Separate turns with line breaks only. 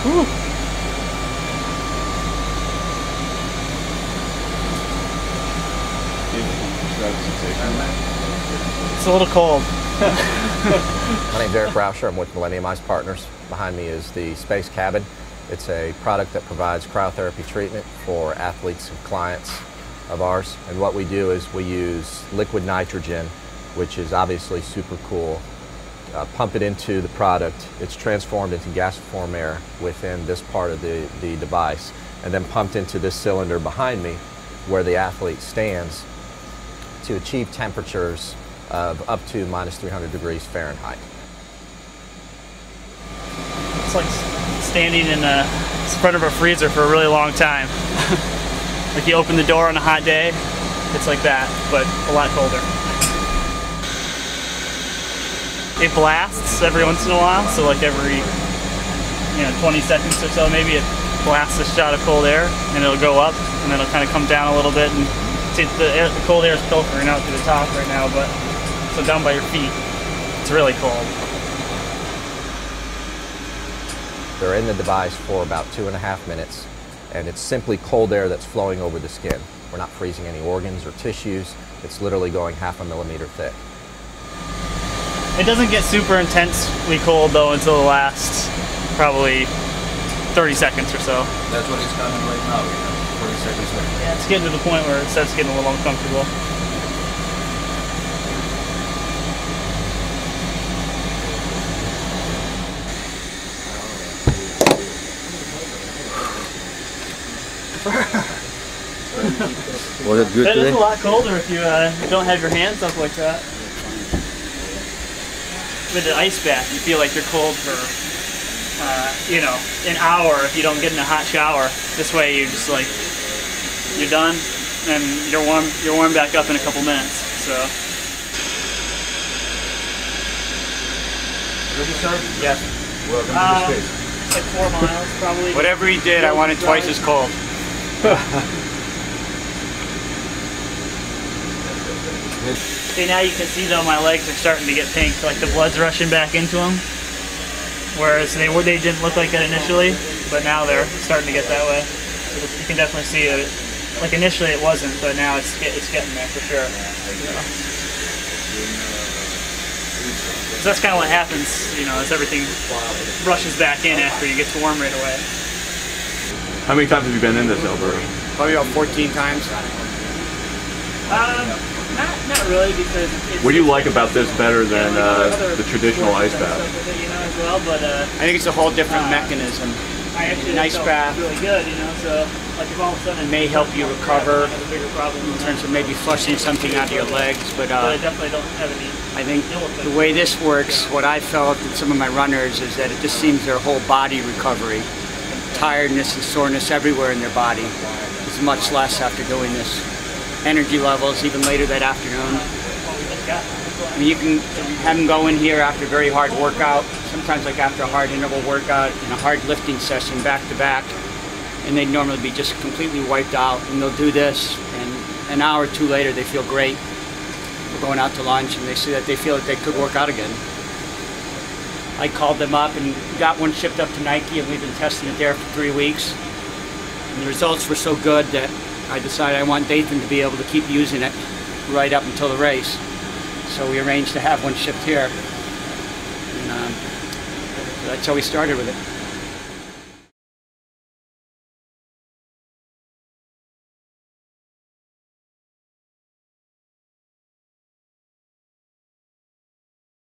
Whew. It's a little cold.
My name's Eric Rauscher. I'm with Millennium Ice Partners. Behind me is the Space Cabin. It's a product that provides cryotherapy treatment for athletes and clients of ours. And what we do is we use liquid nitrogen, which is obviously super cool. Pump it into the product. It's transformed into gasiform air within this part of the device, and then pumped into this cylinder behind me where the athlete stands to achieve temperatures of up to minus 300 degrees Fahrenheit.
It's like standing in the front of a freezer for a really long time. Like you open the door on a hot day, it's like that, but a lot colder. It blasts every once in a while, so like every 20 seconds or so maybe it blasts a shot of cold air, and it'll go up, and then it'll kind of come down a little bit, and see, the cold air is filtering out through the top right now, but so down by your feet, it's really cold.
They're in the device for about 2.5 minutes, and it's simply cold air that's flowing over the skin. We're not freezing any organs or tissues. It's literally going 0.5 millimeter thick.
It doesn't get super intensely cold though until the last probably 30 seconds or so.
That's what it's coming right now, 40 seconds later.
Yeah, it's getting to the point where it starts getting a little uncomfortable.
Was it good
That
today?
is a lot colder if you don't have your hands up like that. With the ice bath, you feel like you're cold for, an hour if you don't get in a hot shower. This way you're just like, you're done, and you're warm back up in a couple minutes, so.
Ready, sir?
Yes.
Welcome to the space.
It's like 4 miles probably.
Whatever he did, I want it twice as cold.
See, now you can see though my legs are starting to get pink, like the blood's rushing back into them. Whereas they didn't look like that initially, but now they're starting to get that way. So you can definitely see it. Like initially it wasn't, but now it's getting there for sure. So that's kind of what happens, as everything rushes back in after you get to warm right away.
How many times have you been in this, Alberto?
Probably about 14 times.
Not really, because it's...
What do you like about this better than the traditional ice bath?
As well, but
I think it's a whole different mechanism.
I actually
An ice
felt
bath
really good, so like if all of a sudden
it may help you recover
have a bigger problem
in terms of maybe flushing something out of your legs, but
I definitely don't have any.
I think the way this works, what I felt in some of my runners is that it just seems their whole body recovery. Tiredness and soreness everywhere in their body is much less after doing this. Energy levels even later that afternoon. I mean, you can have them go in here after a very hard workout, sometimes like after a hard interval workout in a hard lifting session back to back, and they'd normally be just completely wiped out, and they'll do this, and an hour or two later they feel great. We're going out to lunch and they say that they feel that they could work out again. I called them up and got one shipped up to Nike, and we've been testing it there for 3 weeks. And the results were so good that I decided I want Dathan to be able to keep using it right up until the race. So we arranged to have one shipped here. And so that's how we started with it.